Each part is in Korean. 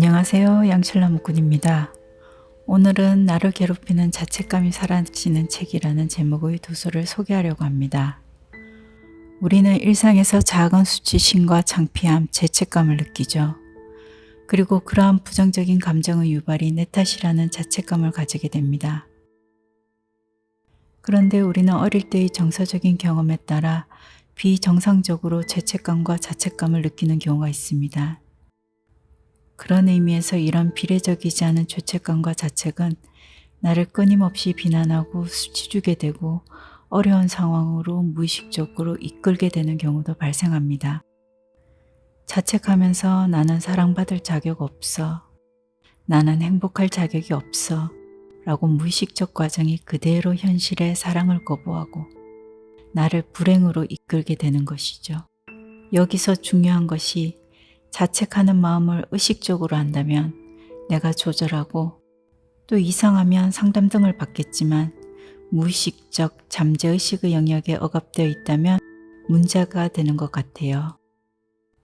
안녕하세요. 양철나무꾼입니다. 오늘은 나를 괴롭히는 자책감이 사라지는 책이라는 제목의 도서를 소개하려고 합니다. 우리는 일상에서 작은 수치심과 창피함, 죄책감을 느끼죠. 그리고 그러한 부정적인 감정의 유발이 내 탓이라는 자책감을 가지게 됩니다. 그런데 우리는 어릴 때의 정서적인 경험에 따라 비정상적으로 죄책감과 자책감을 느끼는 경우가 있습니다. 그런 의미에서 이런 비례적이지 않은 죄책감과 자책은 나를 끊임없이 비난하고 수치주게 되고 어려운 상황으로 무의식적으로 이끌게 되는 경우도 발생합니다. 자책하면서 나는 사랑받을 자격 없어, 나는 행복할 자격이 없어 라고 무의식적 과정이 그대로 현실의 사랑을 거부하고 나를 불행으로 이끌게 되는 것이죠. 여기서 중요한 것이 자책하는 마음을 의식적으로 한다면 내가 조절하고 또 이상하면 상담 등을 받겠지만 무의식적 잠재의식의 영역에 억압되어 있다면 문제가 되는 것 같아요.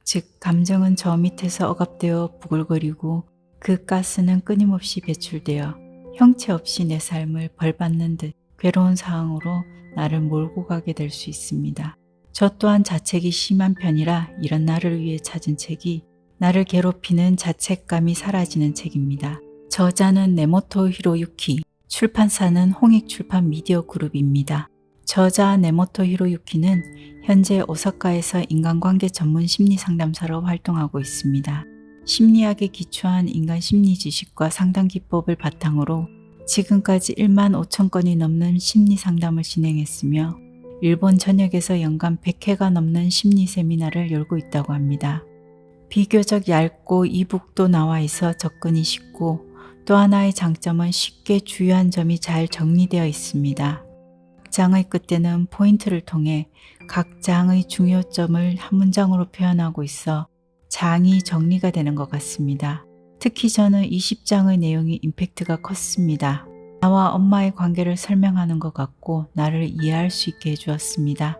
즉 감정은 저 밑에서 억압되어 부글거리고 그 가스는 끊임없이 배출되어 형체 없이 내 삶을 벌받는 듯 괴로운 상황으로 나를 몰고 가게 될 수 있습니다. 저 또한 자책이 심한 편이라 이런 나를 위해 찾은 책이 나를 괴롭히는 자책감이 사라지는 책입니다. 저자는 네모토 히로유키, 출판사는 홍익출판 미디어 그룹입니다. 저자 네모토 히로유키는 현재 오사카에서 인간관계 전문 심리상담사로 활동하고 있습니다. 심리학에 기초한 인간 심리 지식과 상담 기법을 바탕으로 지금까지 1만 5천 건이 넘는 심리 상담을 진행했으며 일본 전역에서 연간 100회가 넘는 심리 세미나를 열고 있다고 합니다. 비교적 얇고 이북도 나와 있어 접근이 쉽고 또 하나의 장점은 쉽게 주요한 점이 잘 정리되어 있습니다. 각 장의 끝에는 포인트를 통해 각 장의 중요점을 한 문장으로 표현하고 있어 장이 정리가 되는 것 같습니다. 특히 저는 20장의 내용이 임팩트가 컸습니다. 나와 엄마의 관계를 설명하는 것 같고 나를 이해할 수 있게 해주었습니다.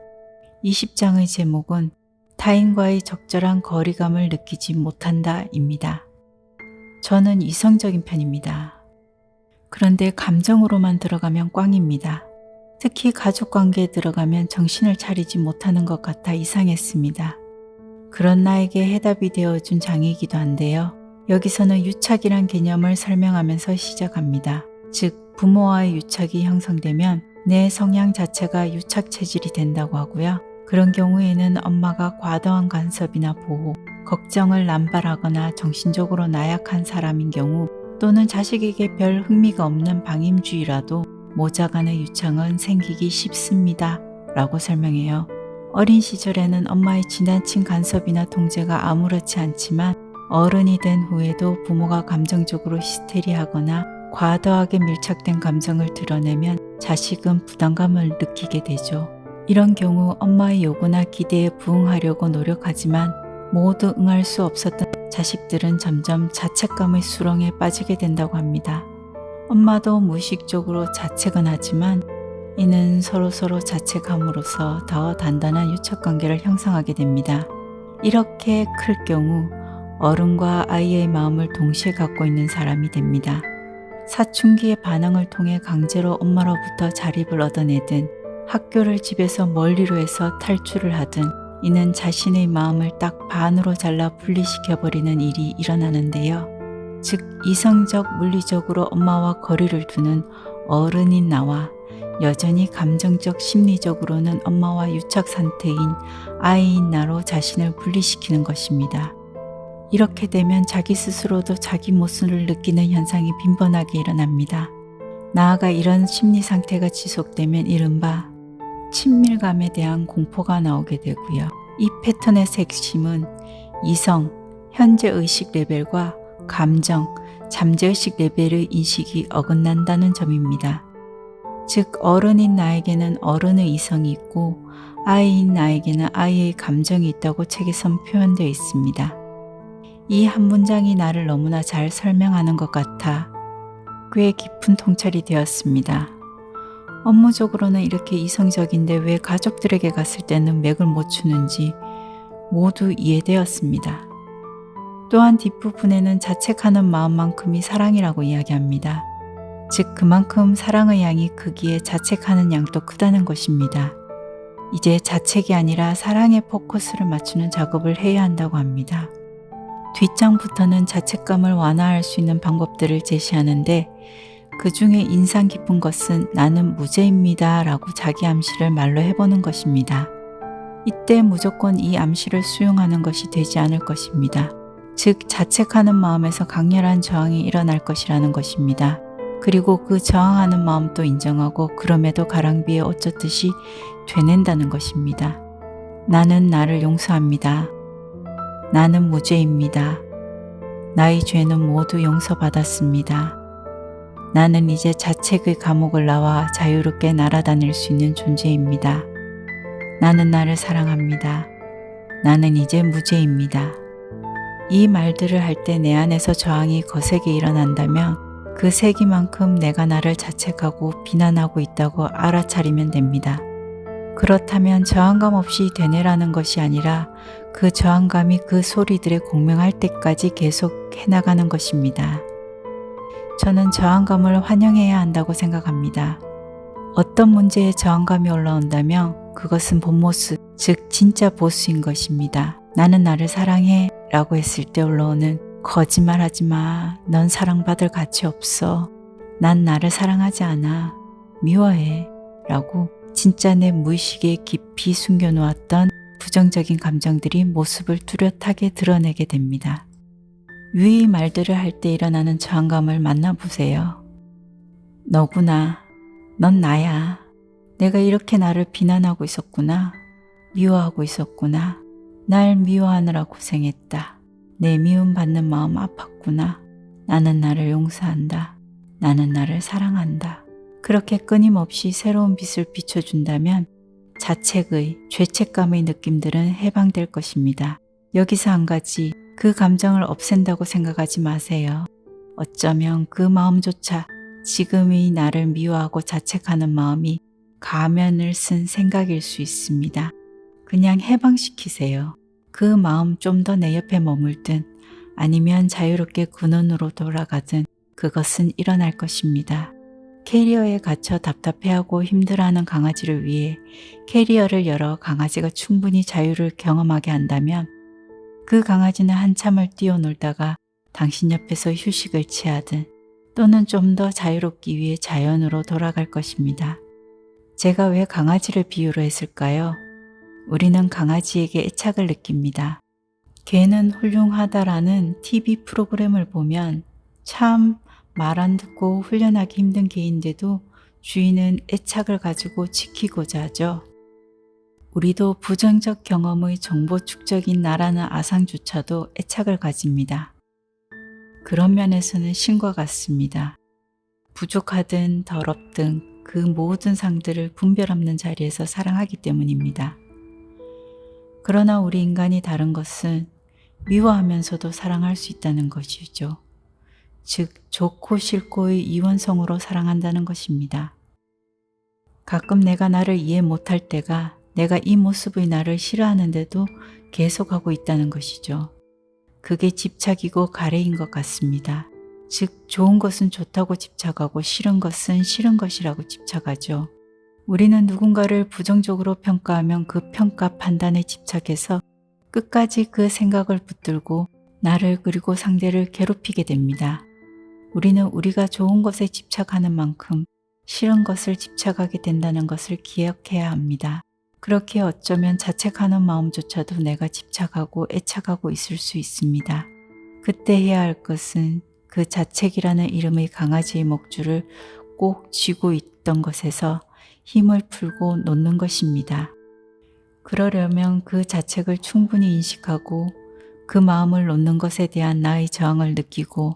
20장의 제목은 타인과의 적절한 거리감을 느끼지 못한다 입니다. 저는 이성적인 편입니다. 그런데 감정으로만 들어가면 꽝입니다. 특히 가족관계에 들어가면 정신을 차리지 못하는 것 같아 이상했습니다. 그런 나에게 해답이 되어준 장이기도 한데요. 여기서는 유착이란 개념을 설명하면서 시작합니다. 즉 부모와의 유착이 형성되면 내 성향 자체가 유착 체질이 된다고 하고요. 그런 경우에는 엄마가 과도한 간섭이나 보호, 걱정을 남발하거나 정신적으로 나약한 사람인 경우 또는 자식에게 별 흥미가 없는 방임주의라도 모자간의 유착은 생기기 쉽습니다. 라고 설명해요. 어린 시절에는 엄마의 지나친 간섭이나 통제가 아무렇지 않지만 어른이 된 후에도 부모가 감정적으로 히스테리하거나 과도하게 밀착된 감정을 드러내면 자식은 부담감을 느끼게 되죠. 이런 경우 엄마의 요구나 기대에 부응하려고 노력하지만 모두 응할 수 없었던 자식들은 점점 자책감의 수렁에 빠지게 된다고 합니다. 엄마도 무의식적으로 자책은 하지만 이는 서로 자책함으로써 더 단단한 유착관계를 형성하게 됩니다. 이렇게 클 경우 어른과 아이의 마음을 동시에 갖고 있는 사람이 됩니다. 사춘기의 반응을 통해 강제로 엄마로부터 자립을 얻어내든 학교를 집에서 멀리로 해서 탈출을 하든 이는 자신의 마음을 딱 반으로 잘라 분리시켜버리는 일이 일어나는데요. 즉 이성적, 물리적으로 엄마와 거리를 두는 어른인 나와 여전히 감정적, 심리적으로는 엄마와 유착 상태인 아이인 나로 자신을 분리시키는 것입니다. 이렇게 되면 자기 스스로도 자기 모습을 느끼는 현상이 빈번하게 일어납니다. 나아가 이런 심리 상태가 지속되면 이른바 친밀감에 대한 공포가 나오게 되고요. 이 패턴의 핵심은 이성, 현재 의식 레벨과 감정, 잠재의식 레벨의 인식이 어긋난다는 점입니다. 즉 어른인 나에게는 어른의 이성이 있고 아이인 나에게는 아이의 감정이 있다고 책에선 표현되어 있습니다. 이 한 문장이 나를 너무나 잘 설명하는 것 같아 꽤 깊은 통찰이 되었습니다. 업무적으로는 이렇게 이성적인데 왜 가족들에게 갔을 때는 맥을 못 추는지 모두 이해되었습니다. 또한 뒷부분에는 자책하는 마음만큼이 사랑이라고 이야기합니다. 즉 그만큼 사랑의 양이 크기에 자책하는 양도 크다는 것입니다. 이제 자책이 아니라 사랑에 포커스를 맞추는 작업을 해야 한다고 합니다. 뒷장부터는 자책감을 완화할 수 있는 방법들을 제시하는데 그 중에 인상 깊은 것은 나는 무죄입니다 라고 자기 암시를 말로 해보는 것입니다. 이때 무조건 이 암시를 수용하는 것이 되지 않을 것입니다. 즉 자책하는 마음에서 강렬한 저항이 일어날 것이라는 것입니다. 그리고 그 저항하는 마음도 인정하고 그럼에도 가랑비에 옷 젖듯이 되낸다는 것입니다. 나는 나를 용서합니다. 나는 무죄입니다. 나의 죄는 모두 용서받았습니다. 나는 이제 자책의 감옥을 나와 자유롭게 날아다닐 수 있는 존재입니다. 나는 나를 사랑합니다. 나는 이제 무죄입니다. 이 말들을 할 때 내 안에서 저항이 거세게 일어난다면 그 세기만큼 내가 나를 자책하고 비난하고 있다고 알아차리면 됩니다. 그렇다면 저항감 없이 되뇌라는 것이 아니라 그 저항감이 그 소리들에 공명할 때까지 계속 해나가는 것입니다. 저는 저항감을 환영해야 한다고 생각합니다. 어떤 문제에 저항감이 올라온다면 그것은 본 모습, 즉 진짜 보스인 것입니다. 나는 나를 사랑해 라고 했을 때 올라오는 거짓말하지 마. 넌 사랑받을 가치 없어. 난 나를 사랑하지 않아. 미워해. 라고 진짜 내 무의식에 깊이 숨겨놓았던 부정적인 감정들이 모습을 뚜렷하게 드러내게 됩니다. 위 말들을 할 때 일어나는 저항감을 만나보세요. 너구나. 넌 나야. 내가 이렇게 나를 비난하고 있었구나. 미워하고 있었구나. 날 미워하느라 고생했다. 내 미움받는 마음 아팠구나. 나는 나를 용서한다. 나는 나를 사랑한다. 그렇게 끊임없이 새로운 빛을 비춰준다면 자책의, 죄책감의 느낌들은 해방될 것입니다. 여기서 한 가지, 그 감정을 없앤다고 생각하지 마세요. 어쩌면 그 마음조차 지금의 나를 미워하고 자책하는 마음이 가면을 쓴 생각일 수 있습니다. 그냥 해방시키세요. 그 마음 좀 더 내 옆에 머물든 아니면 자유롭게 근원으로 돌아가든 그것은 일어날 것입니다. 캐리어에 갇혀 답답해하고 힘들어하는 강아지를 위해 캐리어를 열어 강아지가 충분히 자유를 경험하게 한다면 그 강아지는 한참을 뛰어놀다가 당신 옆에서 휴식을 취하든 또는 좀 더 자유롭기 위해 자연으로 돌아갈 것입니다. 제가 왜 강아지를 비유로 했을까요? 우리는 강아지에게 애착을 느낍니다. 개는 훌륭하다라는 TV 프로그램을 보면 참 말 안 듣고 훈련하기 힘든 개인데도 주인은 애착을 가지고 지키고자 하죠. 우리도 부정적 경험의 정보 축적인 나라는 아상조차도 애착을 가집니다. 그런 면에서는 신과 같습니다. 부족하든 더럽든 그 모든 상들을 분별 없는 자리에서 사랑하기 때문입니다. 그러나 우리 인간이 다른 것은 미워하면서도 사랑할 수 있다는 것이죠. 즉 좋고 싫고의 이원성으로 사랑한다는 것입니다. 가끔 내가 나를 이해 못할 때가 내가 이 모습의 나를 싫어하는데도 계속하고 있다는 것이죠. 그게 집착이고 가래인 것 같습니다. 즉 좋은 것은 좋다고 집착하고 싫은 것은 싫은 것이라고 집착하죠. 우리는 누군가를 부정적으로 평가하면 그 평가 판단에 집착해서 끝까지 그 생각을 붙들고 나를 그리고 상대를 괴롭히게 됩니다. 우리는 우리가 좋은 것에 집착하는 만큼 싫은 것을 집착하게 된다는 것을 기억해야 합니다. 그렇게 어쩌면 자책하는 마음조차도 내가 집착하고 애착하고 있을 수 있습니다. 그때 해야 할 것은 그 자책이라는 이름의 강아지의 목줄을 꼭 쥐고 있던 것에서 힘을 풀고 놓는 것입니다. 그러려면 그 자책을 충분히 인식하고 그 마음을 놓는 것에 대한 나의 저항을 느끼고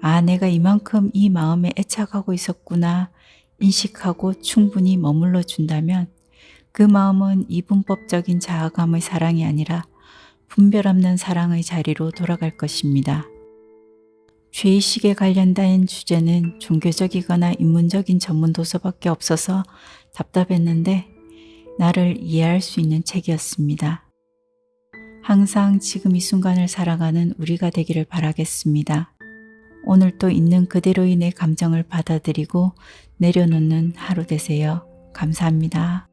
아, 내가 이만큼 이 마음에 애착하고 있었구나 인식하고 충분히 머물러 준다면 그 마음은 이분법적인 자아감의 사랑이 아니라 분별 없는 사랑의 자리로 돌아갈 것입니다. 죄의식에 관련된 주제는 종교적이거나 인문적인 전문 도서밖에 없어서 답답했는데 나를 이해할 수 있는 책이었습니다. 항상 지금 이 순간을 살아가는 우리가 되기를 바라겠습니다. 오늘도 있는 그대로의 내 감정을 받아들이고 내려놓는 하루 되세요. 감사합니다.